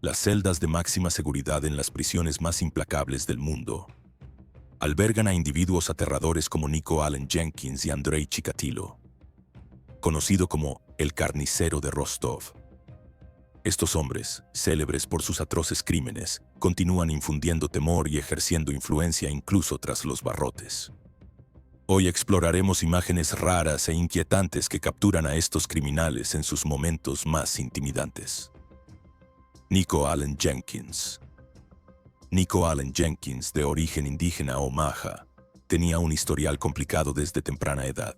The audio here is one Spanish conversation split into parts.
Las celdas de máxima seguridad en las prisiones más implacables del mundo albergan a individuos aterradores como Nico Allen Jenkins y Andrei Chikatilo, conocido como el carnicero de Rostov. Estos hombres, célebres por sus atroces crímenes, continúan infundiendo temor y ejerciendo influencia incluso tras los barrotes. Hoy exploraremos imágenes raras e inquietantes que capturan a estos criminales en sus momentos más intimidantes. Nico Allen Jenkins. Nico Allen Jenkins, de origen indígena Omaha, tenía un historial complicado desde temprana edad.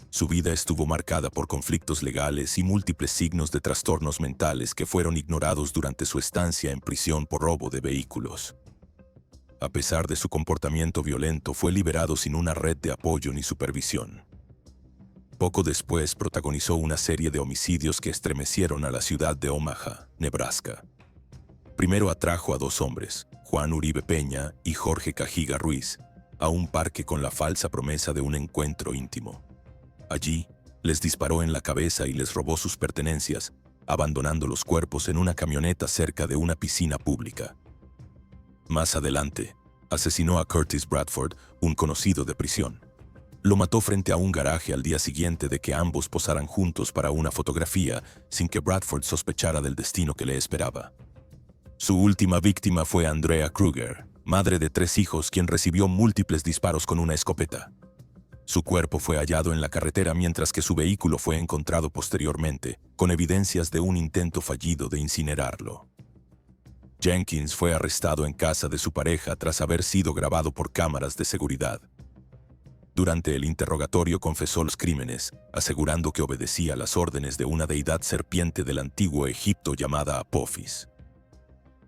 Su vida estuvo marcada por conflictos legales y múltiples signos de trastornos mentales que fueron ignorados durante su estancia en prisión por robo de vehículos. A pesar de su comportamiento violento, fue liberado sin una red de apoyo ni supervisión. Poco después protagonizó una serie de homicidios que estremecieron a la ciudad de Omaha, Nebraska. Primero atrajo a dos hombres, Juan Uribe Peña y Jorge Cajiga Ruiz, a un parque con la falsa promesa de un encuentro íntimo. Allí, les disparó en la cabeza y les robó sus pertenencias, abandonando los cuerpos en una camioneta cerca de una piscina pública. Más adelante, asesinó a Curtis Bradford, un conocido de prisión. Lo mató frente a un garaje al día siguiente de que ambos posaran juntos para una fotografía, sin que Bradford sospechara del destino que le esperaba. Su última víctima fue Andrea Kruger, madre de 3 hijos, quien recibió múltiples disparos con una escopeta. Su cuerpo fue hallado en la carretera mientras que su vehículo fue encontrado posteriormente, con evidencias de un intento fallido de incinerarlo. Jenkins fue arrestado en casa de su pareja tras haber sido grabado por cámaras de seguridad. Durante el interrogatorio confesó los crímenes, asegurando que obedecía las órdenes de una deidad serpiente del antiguo Egipto llamada Apophis.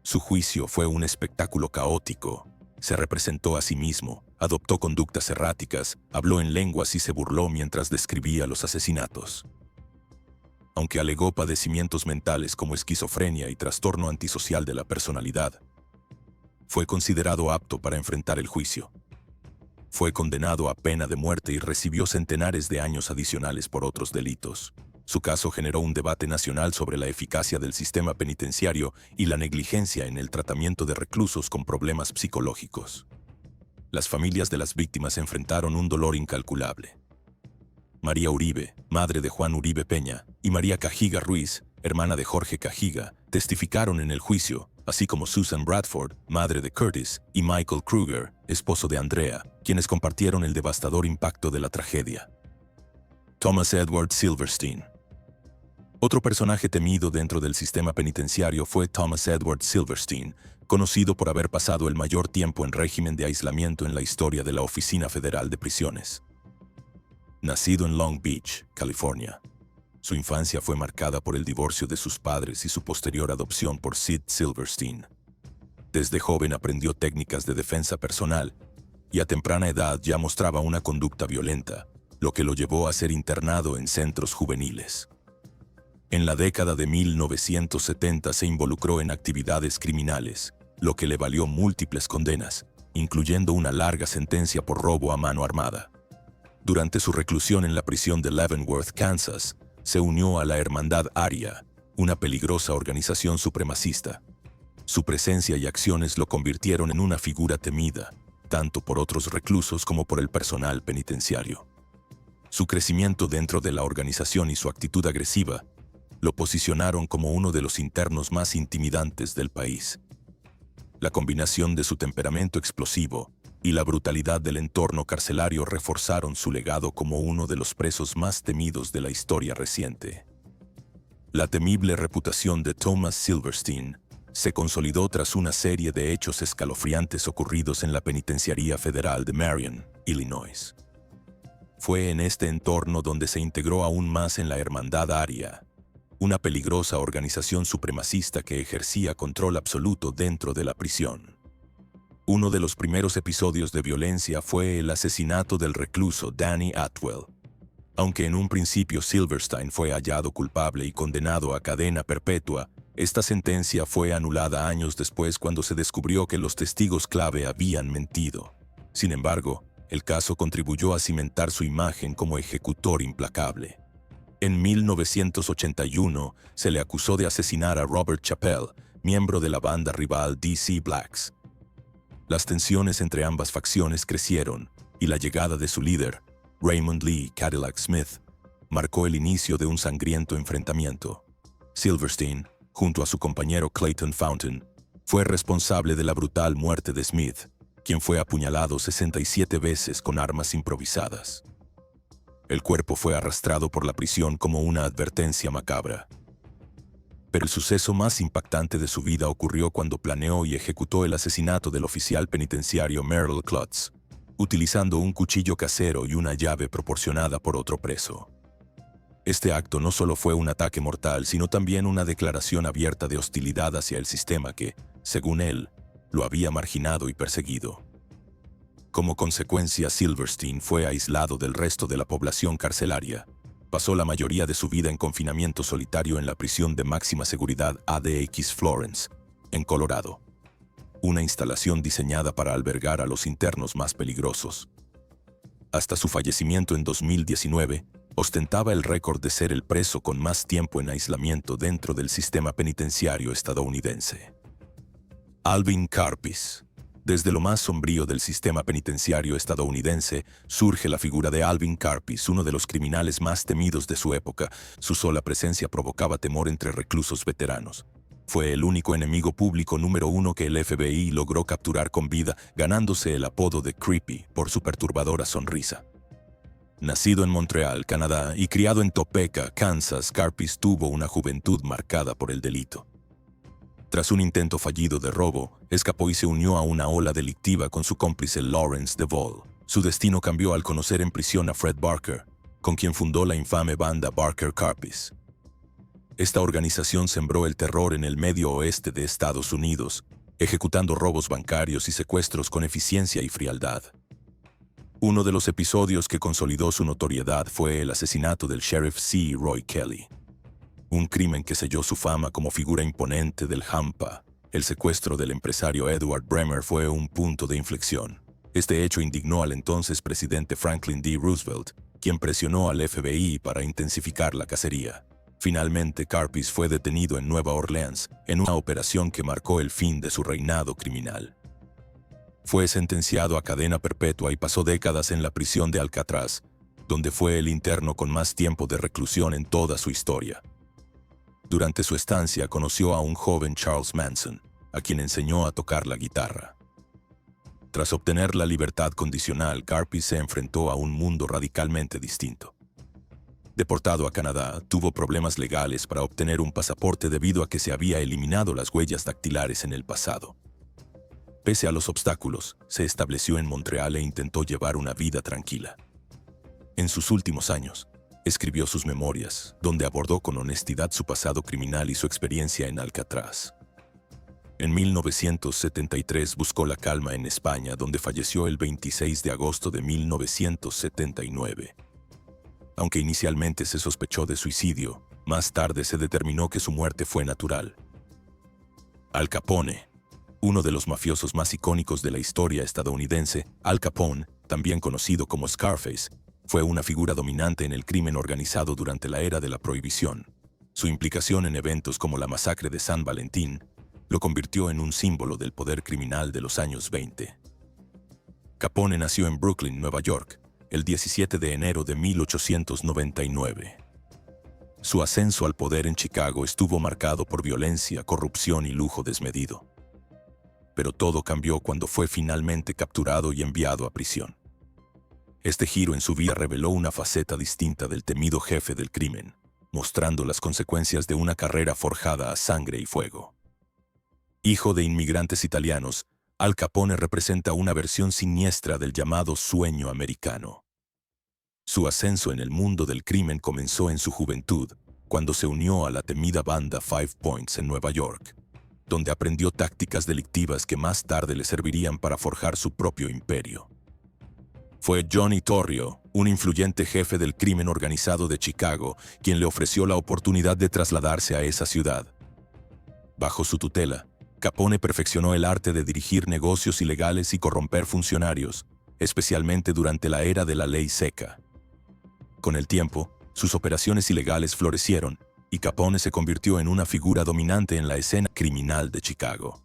Su juicio fue un espectáculo caótico. Se representó a sí mismo, adoptó conductas erráticas, habló en lenguas y se burló mientras describía los asesinatos. Aunque alegó padecimientos mentales como esquizofrenia y trastorno antisocial de la personalidad, fue considerado apto para enfrentar el juicio. Fue condenado a pena de muerte y recibió centenares de años adicionales por otros delitos. Su caso generó un debate nacional sobre la eficacia del sistema penitenciario y la negligencia en el tratamiento de reclusos con problemas psicológicos. Las familias de las víctimas enfrentaron un dolor incalculable. María Uribe, madre de Juan Uribe Peña, y María Cajiga Ruiz, hermana de Jorge Cajiga, testificaron en el juicio, así como Susan Bradford, madre de Curtis, y Michael Kruger, esposo de Andrea, quienes compartieron el devastador impacto de la tragedia. Thomas Edward Silverstein. Otro personaje temido dentro del sistema penitenciario fue Thomas Edward Silverstein, conocido por haber pasado el mayor tiempo en régimen de aislamiento en la historia de la Oficina Federal de Prisiones. Nacido en Long Beach, California, su infancia fue marcada por el divorcio de sus padres y su posterior adopción por Sid Silverstein. Desde joven aprendió técnicas de defensa personal y a temprana edad ya mostraba una conducta violenta, lo que lo llevó a ser internado en centros juveniles. En la década de 1970 se involucró en actividades criminales, lo que le valió múltiples condenas, incluyendo una larga sentencia por robo a mano armada. Durante su reclusión en la prisión de Leavenworth, Kansas, se unió a la Hermandad Aria, una peligrosa organización supremacista. Su presencia y acciones lo convirtieron en una figura temida, tanto por otros reclusos como por el personal penitenciario. Su crecimiento dentro de la organización y su actitud agresiva lo posicionaron como uno de los internos más intimidantes del país. La combinación de su temperamento explosivo y la brutalidad del entorno carcelario reforzaron su legado como uno de los presos más temidos de la historia reciente. La temible reputación de Thomas Silverstein se consolidó tras una serie de hechos escalofriantes ocurridos en la Penitenciaría Federal de Marion, Illinois. Fue en este entorno donde se integró aún más en la Hermandad Aria, una peligrosa organización supremacista que ejercía control absoluto dentro de la prisión. Uno de los primeros episodios de violencia fue el asesinato del recluso Danny Atwell. Aunque en un principio Silverstein fue hallado culpable y condenado a cadena perpetua, esta sentencia fue anulada años después cuando se descubrió que los testigos clave habían mentido. Sin embargo, el caso contribuyó a cimentar su imagen como ejecutor implacable. En 1981 se le acusó de asesinar a Robert Chappell, miembro de la banda rival DC Blacks. Las tensiones entre ambas facciones crecieron y la llegada de su líder, Raymond Lee Cadillac Smith, marcó el inicio de un sangriento enfrentamiento. Silverstein, junto a su compañero Clayton Fountain, fue responsable de la brutal muerte de Smith, quien fue apuñalado 67 veces con armas improvisadas. El cuerpo fue arrastrado por la prisión como una advertencia macabra. Pero el suceso más impactante de su vida ocurrió cuando planeó y ejecutó el asesinato del oficial penitenciario Merrill Klutz, utilizando un cuchillo casero y una llave proporcionada por otro preso. Este acto no solo fue un ataque mortal, sino también una declaración abierta de hostilidad hacia el sistema que, según él, lo había marginado y perseguido. Como consecuencia, Silverstein fue aislado del resto de la población carcelaria. Pasó la mayoría de su vida en confinamiento solitario en la prisión de máxima seguridad ADX Florence, en Colorado, una instalación diseñada para albergar a los internos más peligrosos. Hasta su fallecimiento en 2019, ostentaba el récord de ser el preso con más tiempo en aislamiento dentro del sistema penitenciario estadounidense. Alvin Karpis. Desde lo más sombrío del sistema penitenciario estadounidense surge la figura de Alvin Karpis, uno de los criminales más temidos de su época. Su sola presencia provocaba temor entre reclusos veteranos. Fue el único enemigo público número 1 que el FBI logró capturar con vida, ganándose el apodo de Creepy por su perturbadora sonrisa. Nacido en Montreal, Canadá, y criado en Topeka, Kansas, Karpis tuvo una juventud marcada por el delito. Tras un intento fallido de robo, escapó y se unió a una ola delictiva con su cómplice Lawrence DeVol. Su destino cambió al conocer en prisión a Fred Barker, con quien fundó la infame banda Barker Karpis. Esta organización sembró el terror en el medio oeste de Estados Unidos, ejecutando robos bancarios y secuestros con eficiencia y frialdad. Uno de los episodios que consolidó su notoriedad fue el asesinato del sheriff C. Roy Kelly. Un crimen que selló su fama como figura imponente del Hampa. El secuestro del empresario Edward Bremer fue un punto de inflexión. Este hecho indignó al entonces presidente Franklin D. Roosevelt, quien presionó al FBI para intensificar la cacería. Finalmente, Karpis fue detenido en Nueva Orleans, en una operación que marcó el fin de su reinado criminal. Fue sentenciado a cadena perpetua y pasó décadas en la prisión de Alcatraz, donde fue el interno con más tiempo de reclusión en toda su historia. Durante su estancia conoció a un joven Charles Manson, a quien enseñó a tocar la guitarra. Tras obtener la libertad condicional, Karpis se enfrentó a un mundo radicalmente distinto. Deportado a Canadá, tuvo problemas legales para obtener un pasaporte debido a que se había eliminado las huellas dactilares en el pasado. Pese a los obstáculos, se estableció en Montreal e intentó llevar una vida tranquila. En sus últimos años, escribió sus memorias, donde abordó con honestidad su pasado criminal y su experiencia en Alcatraz. En 1973 buscó la calma en España, donde falleció el 26 de agosto de 1979. Aunque inicialmente se sospechó de suicidio, más tarde se determinó que su muerte fue natural. Al Capone. Uno de los mafiosos más icónicos de la historia estadounidense, Al Capone, también conocido como Scarface, fue una figura dominante en el crimen organizado durante la era de la Prohibición. Su implicación en eventos como la masacre de San Valentín lo convirtió en un símbolo del poder criminal de los años 20. Capone nació en Brooklyn, Nueva York, el 17 de enero de 1899. Su ascenso al poder en Chicago estuvo marcado por violencia, corrupción y lujo desmedido. Pero todo cambió cuando fue finalmente capturado y enviado a prisión. Este giro en su vida reveló una faceta distinta del temido jefe del crimen, mostrando las consecuencias de una carrera forjada a sangre y fuego. Hijo de inmigrantes italianos, Al Capone representa una versión siniestra del llamado sueño americano. Su ascenso en el mundo del crimen comenzó en su juventud, cuando se unió a la temida banda Five Points en Nueva York, donde aprendió tácticas delictivas que más tarde le servirían para forjar su propio imperio. Fue Johnny Torrio, un influyente jefe del crimen organizado de Chicago, quien le ofreció la oportunidad de trasladarse a esa ciudad. Bajo su tutela, Capone perfeccionó el arte de dirigir negocios ilegales y corromper funcionarios, especialmente durante la era de la ley seca. Con el tiempo, sus operaciones ilegales florecieron, y Capone se convirtió en una figura dominante en la escena criminal de Chicago.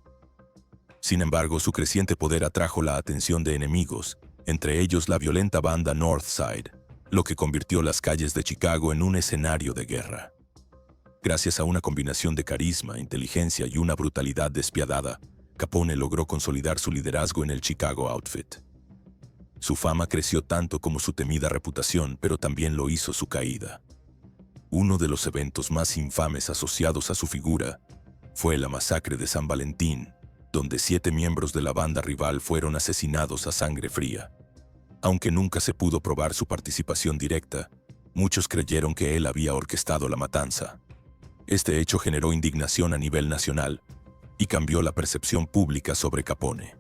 Sin embargo, su creciente poder atrajo la atención de enemigos, entre ellos la violenta banda Northside, lo que convirtió las calles de Chicago en un escenario de guerra. Gracias a una combinación de carisma, inteligencia y una brutalidad despiadada, Capone logró consolidar su liderazgo en el Chicago Outfit. Su fama creció tanto como su temida reputación, pero también lo hizo su caída. Uno de los eventos más infames asociados a su figura fue la masacre de San Valentín, donde 7 miembros de la banda rival fueron asesinados a sangre fría. Aunque nunca se pudo probar su participación directa, muchos creyeron que él había orquestado la matanza. Este hecho generó indignación a nivel nacional y cambió la percepción pública sobre Capone.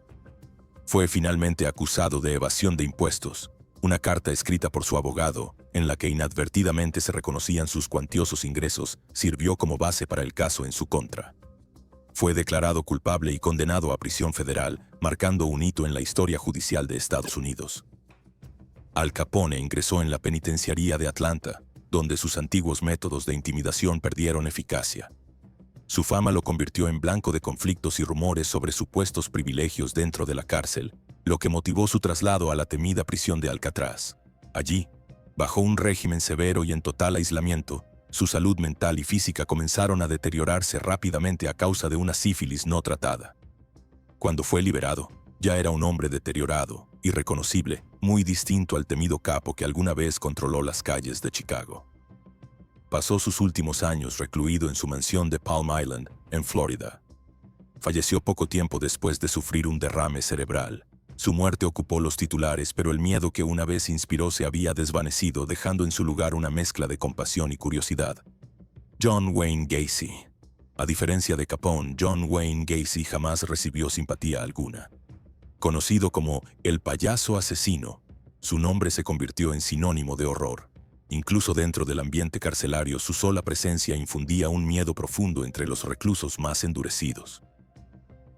Fue finalmente acusado de evasión de impuestos. Una carta escrita por su abogado, en la que inadvertidamente se reconocían sus cuantiosos ingresos, sirvió como base para el caso en su contra. Fue declarado culpable y condenado a prisión federal, marcando un hito en la historia judicial de Estados Unidos. Al Capone ingresó en la penitenciaría de Atlanta, donde sus antiguos métodos de intimidación perdieron eficacia. Su fama lo convirtió en blanco de conflictos y rumores sobre supuestos privilegios dentro de la cárcel, lo que motivó su traslado a la temida prisión de Alcatraz. Allí, bajo un régimen severo y en total aislamiento, su salud mental y física comenzaron a deteriorarse rápidamente a causa de una sífilis no tratada. Cuando fue liberado, ya era un hombre deteriorado, irreconocible, muy distinto al temido capo que alguna vez controló las calles de Chicago. Pasó sus últimos años recluido en su mansión de Palm Island, en Florida. Falleció poco tiempo después de sufrir un derrame cerebral. Su muerte ocupó los titulares, pero el miedo que una vez inspiró se había desvanecido, dejando en su lugar una mezcla de compasión y curiosidad. John Wayne Gacy. A diferencia de Capone, John Wayne Gacy jamás recibió simpatía alguna. Conocido como el payaso asesino, su nombre se convirtió en sinónimo de horror. Incluso dentro del ambiente carcelario, su sola presencia infundía un miedo profundo entre los reclusos más endurecidos.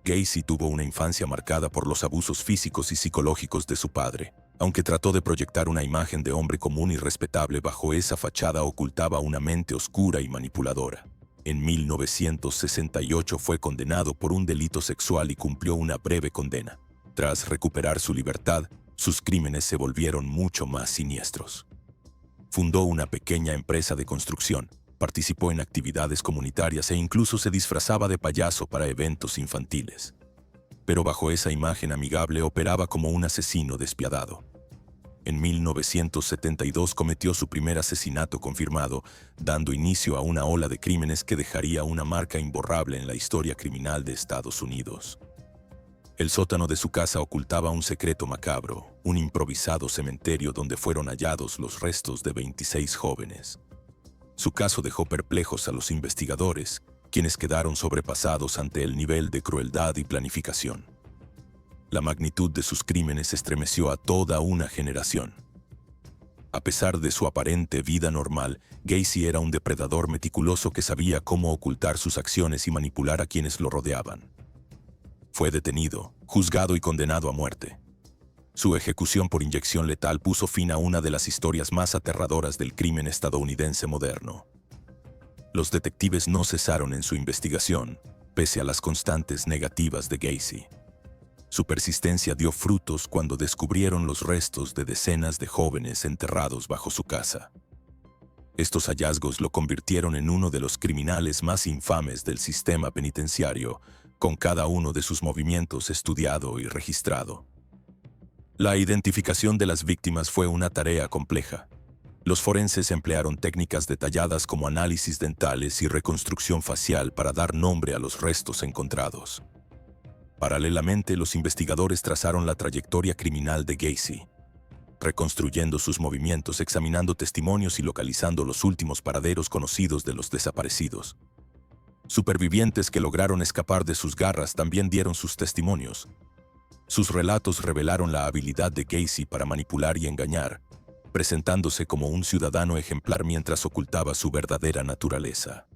Gacy tuvo una infancia marcada por los abusos físicos y psicológicos de su padre. Aunque trató de proyectar una imagen de hombre común y respetable, bajo esa fachada ocultaba una mente oscura y manipuladora. En 1968 fue condenado por un delito sexual y cumplió una breve condena. Tras recuperar su libertad, sus crímenes se volvieron mucho más siniestros. Fundó una pequeña empresa de construcción, participó en actividades comunitarias e incluso se disfrazaba de payaso para eventos infantiles. Pero bajo esa imagen amigable operaba como un asesino despiadado. En 1972 cometió su primer asesinato confirmado, dando inicio a una ola de crímenes que dejaría una marca imborrable en la historia criminal de Estados Unidos. El sótano de su casa ocultaba un secreto macabro, un improvisado cementerio donde fueron hallados los restos de 26 jóvenes. Su caso dejó perplejos a los investigadores, quienes quedaron sobrepasados ante el nivel de crueldad y planificación. La magnitud de sus crímenes estremeció a toda una generación. A pesar de su aparente vida normal, Gacy era un depredador meticuloso que sabía cómo ocultar sus acciones y manipular a quienes lo rodeaban. Fue detenido, juzgado y condenado a muerte. Su ejecución por inyección letal puso fin a una de las historias más aterradoras del crimen estadounidense moderno. Los detectives no cesaron en su investigación, pese a las constantes negativas de Gacy. Su persistencia dio frutos cuando descubrieron los restos de decenas de jóvenes enterrados bajo su casa. Estos hallazgos lo convirtieron en uno de los criminales más infames del sistema penitenciario, con cada uno de sus movimientos estudiado y registrado. La identificación de las víctimas fue una tarea compleja. Los forenses emplearon técnicas detalladas como análisis dentales y reconstrucción facial para dar nombre a los restos encontrados. Paralelamente, los investigadores trazaron la trayectoria criminal de Gacy, reconstruyendo sus movimientos, examinando testimonios y localizando los últimos paraderos conocidos de los desaparecidos. Supervivientes que lograron escapar de sus garras también dieron sus testimonios. Sus relatos revelaron la habilidad de Gacy para manipular y engañar, presentándose como un ciudadano ejemplar mientras ocultaba su verdadera naturaleza.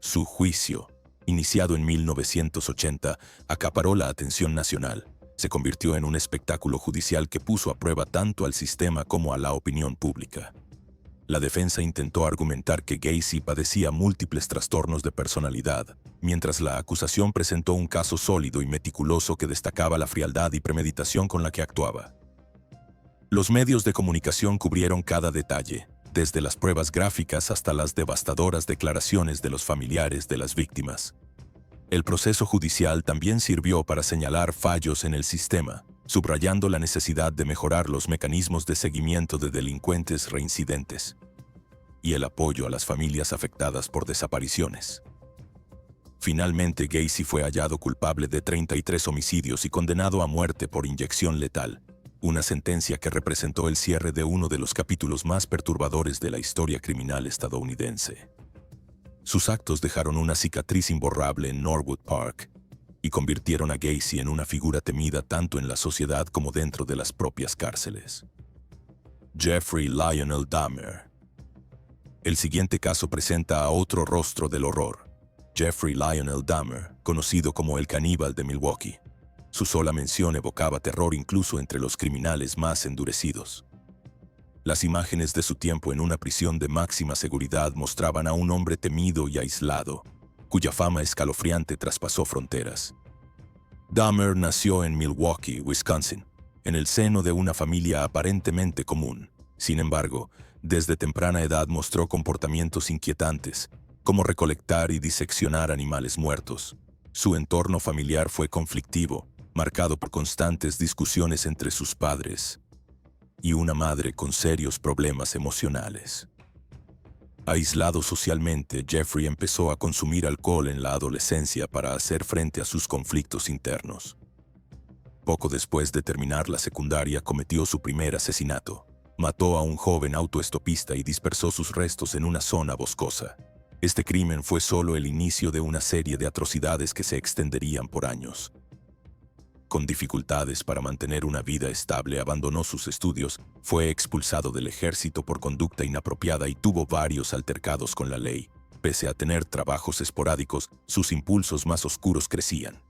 Su juicio, iniciado en 1980, acaparó la atención nacional. Se convirtió en un espectáculo judicial que puso a prueba tanto al sistema como a la opinión pública. La defensa intentó argumentar que Gacy padecía múltiples trastornos de personalidad, mientras la acusación presentó un caso sólido y meticuloso que destacaba la frialdad y premeditación con la que actuaba. Los medios de comunicación cubrieron cada detalle, desde las pruebas gráficas hasta las devastadoras declaraciones de los familiares de las víctimas. El proceso judicial también sirvió para señalar fallos en el sistema, subrayando la necesidad de mejorar los mecanismos de seguimiento de delincuentes reincidentes y el apoyo a las familias afectadas por desapariciones. Finalmente, Gacy fue hallado culpable de 33 homicidios y condenado a muerte por inyección letal, una sentencia que representó el cierre de uno de los capítulos más perturbadores de la historia criminal estadounidense. Sus actos dejaron una cicatriz imborrable en Norwood Park y convirtieron a Gacy en una figura temida tanto en la sociedad como dentro de las propias cárceles. Jeffrey Lionel Dahmer. El siguiente caso presenta a otro rostro del horror, Jeffrey Lionel Dahmer, conocido como el caníbal de Milwaukee. Su sola mención evocaba terror incluso entre los criminales más endurecidos. Las imágenes de su tiempo en una prisión de máxima seguridad mostraban a un hombre temido y aislado, cuya fama escalofriante traspasó fronteras. Dahmer nació en Milwaukee, Wisconsin, en el seno de una familia aparentemente común. Sin embargo, desde temprana edad mostró comportamientos inquietantes, como recolectar y diseccionar animales muertos. Su entorno familiar fue conflictivo, marcado por constantes discusiones entre sus padres y una madre con serios problemas emocionales. Aislado socialmente, Jeffrey empezó a consumir alcohol en la adolescencia para hacer frente a sus conflictos internos. Poco después de terminar la secundaria, cometió su primer asesinato. Mató a un joven autoestopista y dispersó sus restos en una zona boscosa. Este crimen fue solo el inicio de una serie de atrocidades que se extenderían por años. Con dificultades para mantener una vida estable, abandonó sus estudios, fue expulsado del ejército por conducta inapropiada y tuvo varios altercados con la ley. Pese a tener trabajos esporádicos, sus impulsos más oscuros crecían.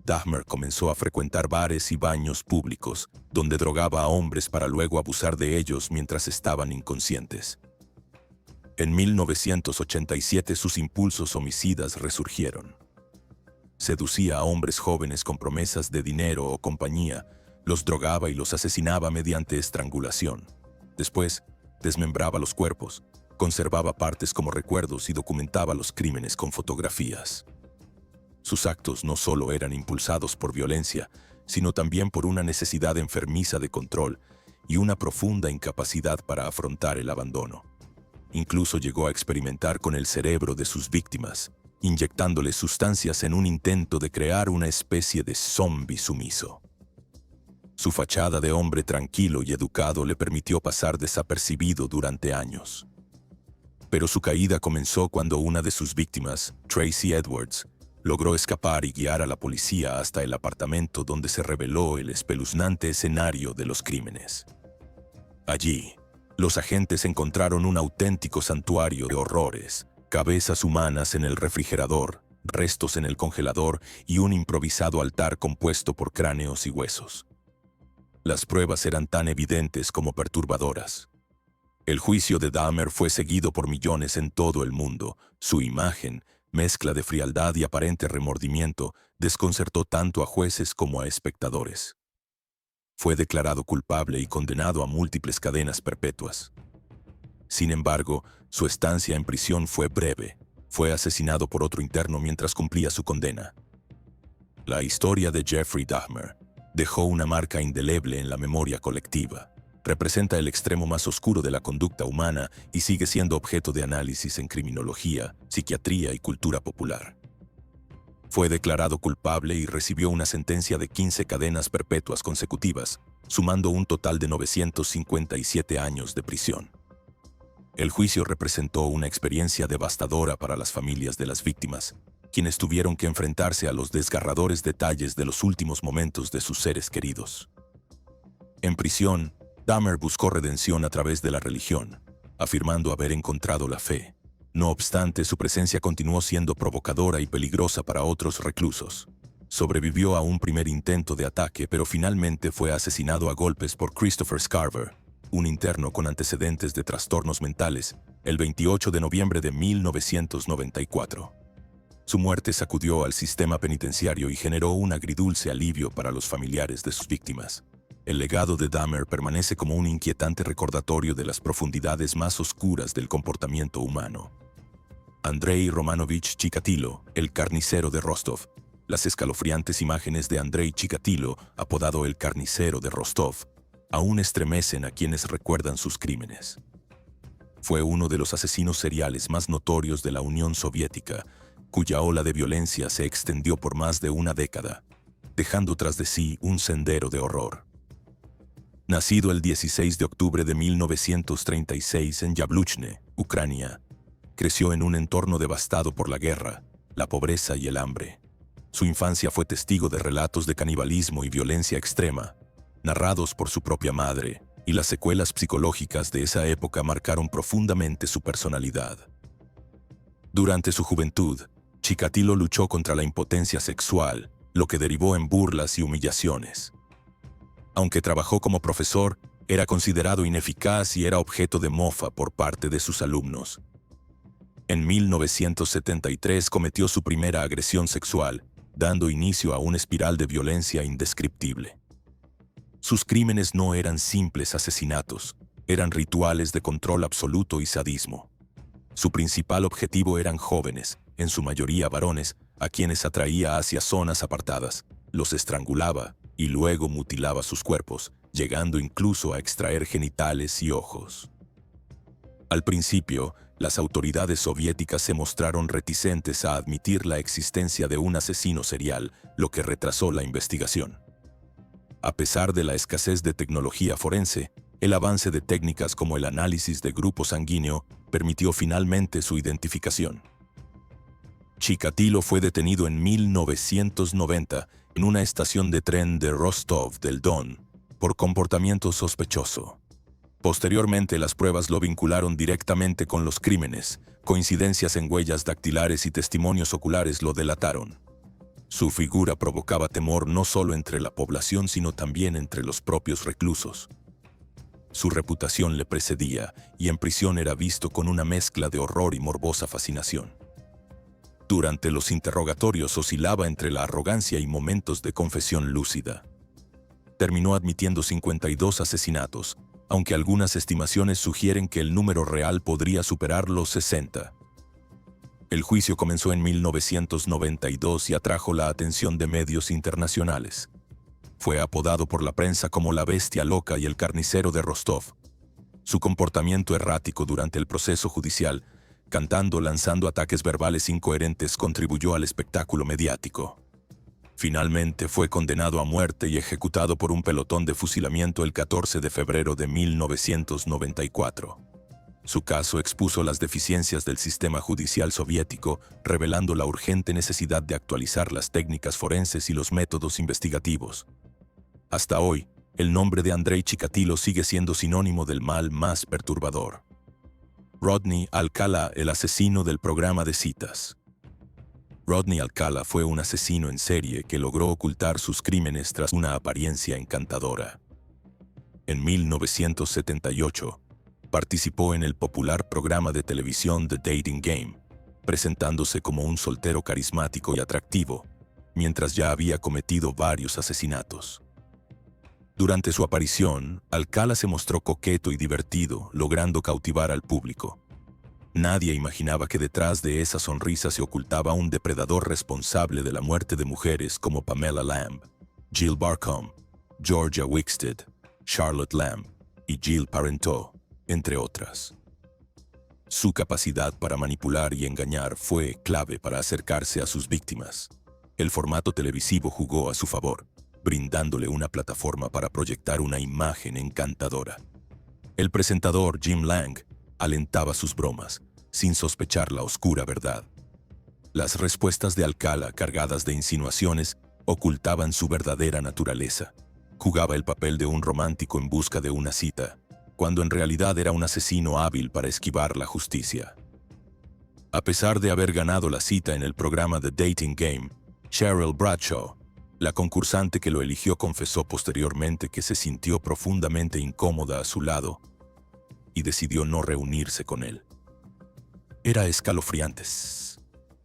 Dahmer comenzó a frecuentar bares y baños públicos, donde drogaba a hombres para luego abusar de ellos mientras estaban inconscientes. En 1987 sus impulsos homicidas resurgieron. Seducía a hombres jóvenes con promesas de dinero o compañía, los drogaba y los asesinaba mediante estrangulación. Después, desmembraba los cuerpos, conservaba partes como recuerdos y documentaba los crímenes con fotografías. Sus actos no solo eran impulsados por violencia, sino también por una necesidad enfermiza de control y una profunda incapacidad para afrontar el abandono. Incluso llegó a experimentar con el cerebro de sus víctimas, inyectándoles sustancias en un intento de crear una especie de zombi sumiso. Su fachada de hombre tranquilo y educado le permitió pasar desapercibido durante años. Pero su caída comenzó cuando una de sus víctimas, Tracy Edwards, logró escapar y guiar a la policía hasta el apartamento donde se reveló el espeluznante escenario de los crímenes. Allí, los agentes encontraron un auténtico santuario de horrores: cabezas humanas en el refrigerador, restos en el congelador y un improvisado altar compuesto por cráneos y huesos. Las pruebas eran tan evidentes como perturbadoras. El juicio de Dahmer fue seguido por millones en todo el mundo. Su imagen, mezcla de frialdad y aparente remordimiento, desconcertó tanto a jueces como a espectadores. Fue declarado culpable y condenado a múltiples cadenas perpetuas. Sin embargo, su estancia en prisión fue breve. Fue asesinado por otro interno mientras cumplía su condena. La historia de Jeffrey Dahmer dejó una marca indeleble en la memoria colectiva. Representa el extremo más oscuro de la conducta humana y sigue siendo objeto de análisis en criminología, psiquiatría y cultura popular. Fue declarado culpable y recibió una sentencia de 15 cadenas perpetuas consecutivas, sumando un total de 957 años de prisión. El juicio representó una experiencia devastadora para las familias de las víctimas, quienes tuvieron que enfrentarse a los desgarradores detalles de los últimos momentos de sus seres queridos. En prisión, Dahmer buscó redención a través de la religión, afirmando haber encontrado la fe. No obstante, su presencia continuó siendo provocadora y peligrosa para otros reclusos. Sobrevivió a un primer intento de ataque, pero finalmente fue asesinado a golpes por Christopher Scarver, un interno con antecedentes de trastornos mentales, el 28 de noviembre de 1994. Su muerte sacudió al sistema penitenciario y generó un agridulce alivio para los familiares de sus víctimas. El legado de Dahmer permanece como un inquietante recordatorio de las profundidades más oscuras del comportamiento humano. Andrei Romanovich Chikatilo, el carnicero de Rostov. Las escalofriantes imágenes de Andrei Chikatilo, apodado el carnicero de Rostov, aún estremecen a quienes recuerdan sus crímenes. Fue uno de los asesinos seriales más notorios de la Unión Soviética, cuya ola de violencia se extendió por más de una década, dejando tras de sí un sendero de horror. Nacido el 16 de octubre de 1936 en Yabluchne, Ucrania, creció en un entorno devastado por la guerra, la pobreza y el hambre. Su infancia fue testigo de relatos de canibalismo y violencia extrema, narrados por su propia madre, y las secuelas psicológicas de esa época marcaron profundamente su personalidad. Durante su juventud, Chikatilo luchó contra la impotencia sexual, lo que derivó en burlas y humillaciones. Aunque trabajó como profesor, era considerado ineficaz y era objeto de mofa por parte de sus alumnos. En 1973 cometió su primera agresión sexual, dando inicio a una espiral de violencia indescriptible. Sus crímenes no eran simples asesinatos, eran rituales de control absoluto y sadismo. Su principal objetivo eran jóvenes, en su mayoría varones, a quienes atraía hacia zonas apartadas, los estrangulaba y luego mutilaba sus cuerpos, llegando incluso a extraer genitales y ojos. Al principio, las autoridades soviéticas se mostraron reticentes a admitir la existencia de un asesino serial, lo que retrasó la investigación. A pesar de la escasez de tecnología forense, el avance de técnicas como el análisis de grupo sanguíneo permitió finalmente su identificación. Chikatilo fue detenido en 1990 en una estación de tren de Rostov del Don por comportamiento sospechoso. Posteriormente, las pruebas lo vincularon directamente con los crímenes. Coincidencias en huellas dactilares y testimonios oculares lo delataron. Su figura provocaba temor no solo entre la población, sino también entre los propios reclusos. Su reputación le precedía y en prisión era visto con una mezcla de horror y morbosa fascinación. Durante los interrogatorios oscilaba entre la arrogancia y momentos de confesión lúcida. Terminó admitiendo 52 asesinatos, aunque algunas estimaciones sugieren que el número real podría superar los 60. El juicio comenzó en 1992 y atrajo la atención de medios internacionales. Fue apodado por la prensa como la bestia loca y el carnicero de Rostov. Su comportamiento errático durante el proceso judicial, cantando, lanzando ataques verbales incoherentes, contribuyó al espectáculo mediático. Finalmente fue condenado a muerte y ejecutado por un pelotón de fusilamiento el 14 de febrero de 1994. Su caso expuso las deficiencias del sistema judicial soviético, revelando la urgente necesidad de actualizar las técnicas forenses y los métodos investigativos. Hasta hoy, el nombre de Andrei Chikatilo sigue siendo sinónimo del mal más perturbador. Rodney Alcala, el asesino del programa de citas. Rodney Alcala fue un asesino en serie que logró ocultar sus crímenes tras una apariencia encantadora. En 1978, participó en el popular programa de televisión The Dating Game, presentándose como un soltero carismático y atractivo, mientras ya había cometido varios asesinatos. Durante su aparición, Alcala se mostró coqueto y divertido, logrando cautivar al público. Nadie imaginaba que detrás de esa sonrisa se ocultaba un depredador responsable de la muerte de mujeres como Pamela Lamb, Jill Barcombe, Georgia Wickstead, Charlotte Lamb y Jill Parenteau, entre otras. Su capacidad para manipular y engañar fue clave para acercarse a sus víctimas. El formato televisivo jugó a su favor, brindándole una plataforma para proyectar una imagen encantadora. El presentador Jim Lang alentaba sus bromas, sin sospechar la oscura verdad. Las respuestas de Alcala, cargadas de insinuaciones, ocultaban su verdadera naturaleza. Jugaba el papel de un romántico en busca de una cita, cuando en realidad era un asesino hábil para esquivar la justicia. A pesar de haber ganado la cita en el programa The Dating Game, Cheryl Bradshaw, La concursante que lo eligió confesó posteriormente que se sintió profundamente incómoda a su lado y decidió no reunirse con él. Era escalofriante,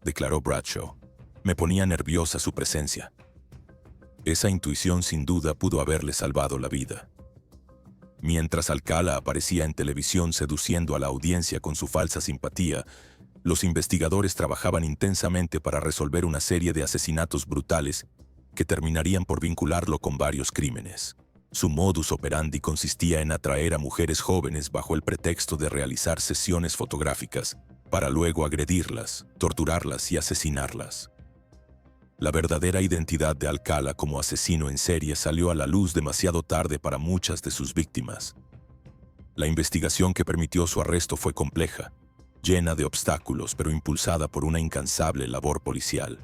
declaró Bradshaw. Me ponía nerviosa su presencia. Esa intuición sin duda pudo haberle salvado la vida. Mientras Alcala aparecía en televisión seduciendo a la audiencia con su falsa simpatía, los investigadores trabajaban intensamente para resolver una serie de asesinatos brutales que terminarían por vincularlo con varios crímenes. Su modus operandi consistía en atraer a mujeres jóvenes bajo el pretexto de realizar sesiones fotográficas, para luego agredirlas, torturarlas y asesinarlas. La verdadera identidad de Alcala como asesino en serie salió a la luz demasiado tarde para muchas de sus víctimas. La investigación que permitió su arresto fue compleja, llena de obstáculos, pero impulsada por una incansable labor policial.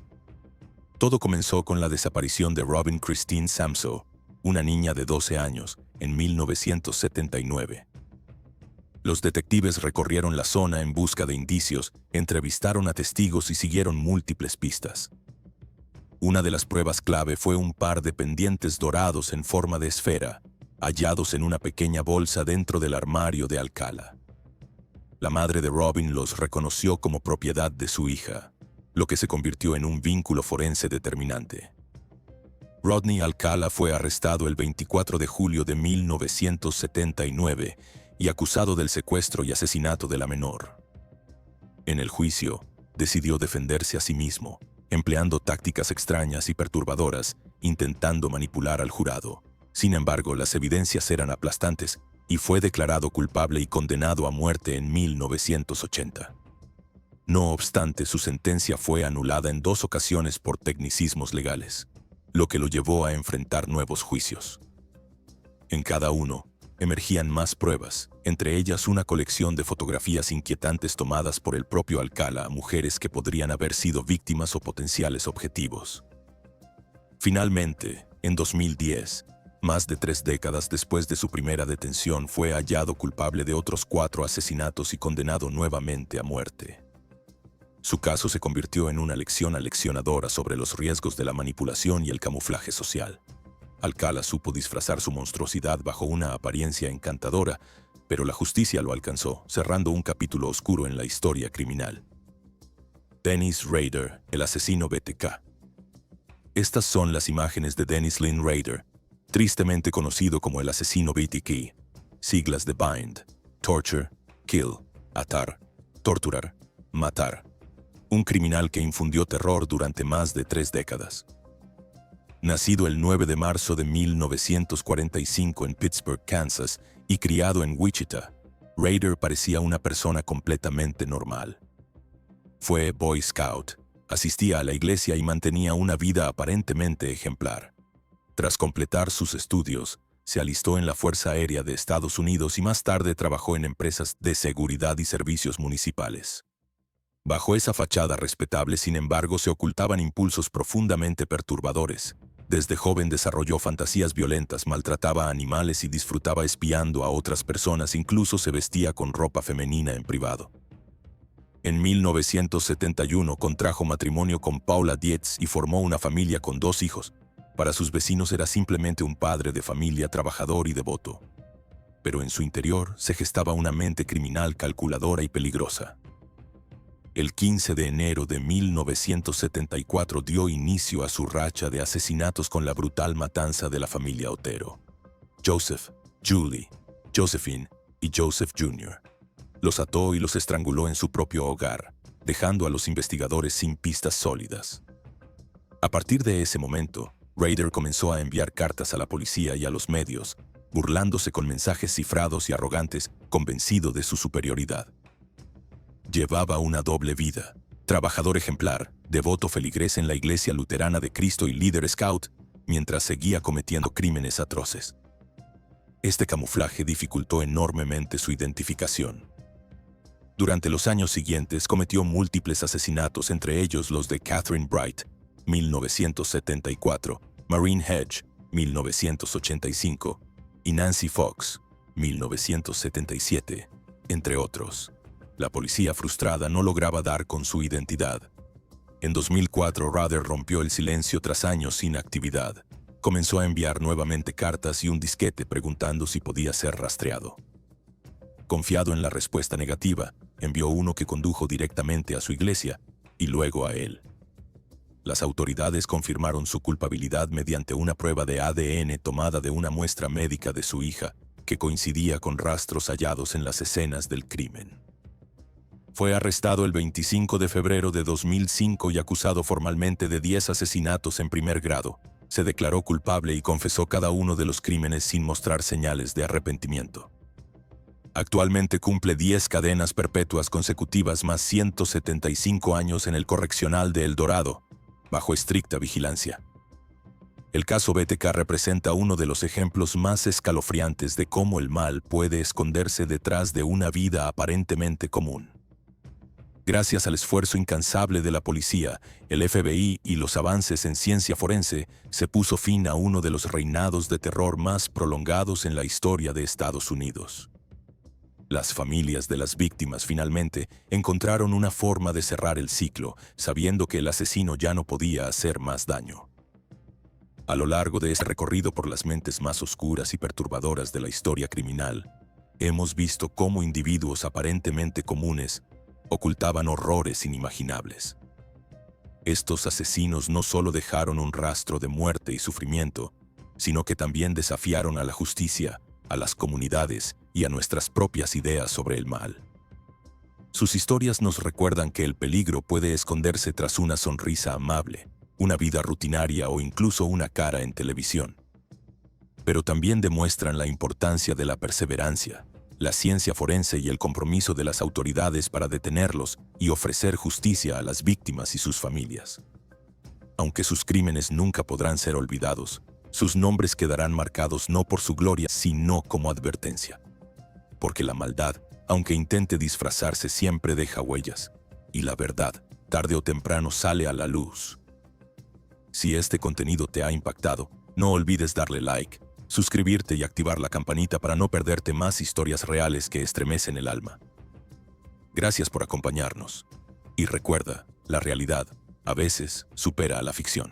Todo comenzó con la desaparición de Robin Christine Samsoe, una niña de 12 años, en 1979. Los detectives recorrieron la zona en busca de indicios, entrevistaron a testigos y siguieron múltiples pistas. Una de las pruebas clave fue un par de pendientes dorados en forma de esfera, hallados en una pequeña bolsa dentro del armario de Alcala. La madre de Robin los reconoció como propiedad de su hija, lo que se convirtió en un vínculo forense determinante. Rodney Alcala fue arrestado el 24 de julio de 1979 y acusado del secuestro y asesinato de la menor. En el juicio, decidió defenderse a sí mismo, empleando tácticas extrañas y perturbadoras, intentando manipular al jurado. Sin embargo, las evidencias eran aplastantes y fue declarado culpable y condenado a muerte en 1980. No obstante, su sentencia fue anulada en 2 ocasiones por tecnicismos legales, lo que lo llevó a enfrentar nuevos juicios. En cada uno, emergían más pruebas, entre ellas una colección de fotografías inquietantes tomadas por el propio Alcala a mujeres que podrían haber sido víctimas o potenciales objetivos. Finalmente, en 2010, más de 3 décadas después de su primera detención, fue hallado culpable de otros 4 asesinatos y condenado nuevamente a muerte. Su caso se convirtió en una lección aleccionadora sobre los riesgos de la manipulación y el camuflaje social. Alcala supo disfrazar su monstruosidad bajo una apariencia encantadora, pero la justicia lo alcanzó, cerrando un capítulo oscuro en la historia criminal. Dennis Rader, el asesino BTK. Estas son las imágenes de Dennis Lynn Rader, tristemente conocido como el asesino BTK, siglas de Bind, Torture, Kill, Atar, Torturar, Matar. Un criminal que infundió terror durante más de 3 décadas. Nacido el 9 de marzo de 1945 en Pittsburgh, Kansas, y criado en Wichita, Rader parecía una persona completamente normal. Fue Boy Scout, asistía a la iglesia y mantenía una vida aparentemente ejemplar. Tras completar sus estudios, se alistó en la Fuerza Aérea de Estados Unidos y más tarde trabajó en empresas de seguridad y servicios municipales. Bajo esa fachada respetable, sin embargo, se ocultaban impulsos profundamente perturbadores. Desde joven desarrolló fantasías violentas, maltrataba a animales y disfrutaba espiando a otras personas, incluso se vestía con ropa femenina en privado. En 1971 contrajo matrimonio con Paula Dietz y formó una familia con 2 hijos. Para sus vecinos era simplemente un padre de familia trabajador y devoto. Pero en su interior se gestaba una mente criminal calculadora y peligrosa. El 15 de enero de 1974 dio inicio a su racha de asesinatos con la brutal matanza de la familia Otero. Joseph, Julie, Josephine y Joseph Jr. Los ató y los estranguló en su propio hogar, dejando a los investigadores sin pistas sólidas. A partir de ese momento, Rader comenzó a enviar cartas a la policía y a los medios, burlándose con mensajes cifrados y arrogantes, convencido de su superioridad. Llevaba una doble vida: trabajador ejemplar, devoto feligrés en la Iglesia Luterana de Cristo y líder scout, mientras seguía cometiendo crímenes atroces. Este camuflaje dificultó enormemente su identificación. Durante los años siguientes cometió múltiples asesinatos, entre ellos los de Catherine Bright, 1974, Maureen Hedge, 1985, y Nancy Fox, 1977, entre otros. La policía frustrada no lograba dar con su identidad. En 2004, Ruther rompió el silencio tras años sin actividad. Comenzó a enviar nuevamente cartas y un disquete preguntando si podía ser rastreado. Confiado en la respuesta negativa, envió uno que condujo directamente a su iglesia y luego a él. Las autoridades confirmaron su culpabilidad mediante una prueba de ADN tomada de una muestra médica de su hija, que coincidía con rastros hallados en las escenas del crimen. Fue arrestado el 25 de febrero de 2005 y acusado formalmente de 10 asesinatos en primer grado. Se declaró culpable y confesó cada uno de los crímenes sin mostrar señales de arrepentimiento. Actualmente cumple 10 cadenas perpetuas consecutivas más 175 años en el correccional de El Dorado, bajo estricta vigilancia. El caso BTK representa uno de los ejemplos más escalofriantes de cómo el mal puede esconderse detrás de una vida aparentemente común. Gracias al esfuerzo incansable de la policía, el FBI y los avances en ciencia forense, se puso fin a uno de los reinados de terror más prolongados en la historia de Estados Unidos. Las familias de las víctimas finalmente encontraron una forma de cerrar el ciclo, sabiendo que el asesino ya no podía hacer más daño. A lo largo de este recorrido por las mentes más oscuras y perturbadoras de la historia criminal, hemos visto cómo individuos aparentemente comunes ocultaban horrores inimaginables. Estos asesinos no solo dejaron un rastro de muerte y sufrimiento, sino que también desafiaron a la justicia, a las comunidades y a nuestras propias ideas sobre el mal. Sus historias nos recuerdan que el peligro puede esconderse tras una sonrisa amable, una vida rutinaria o incluso una cara en televisión. Pero también demuestran la importancia de la perseverancia, la ciencia forense y el compromiso de las autoridades para detenerlos y ofrecer justicia a las víctimas y sus familias. Aunque sus crímenes nunca podrán ser olvidados, sus nombres quedarán marcados no por su gloria, sino como advertencia. Porque la maldad, aunque intente disfrazarse, siempre deja huellas, y la verdad, tarde o temprano, sale a la luz. Si este contenido te ha impactado, no olvides darle like, suscribirte y activar la campanita para no perderte más historias reales que estremecen el alma. Gracias por acompañarnos. Y recuerda, la realidad a veces supera a la ficción.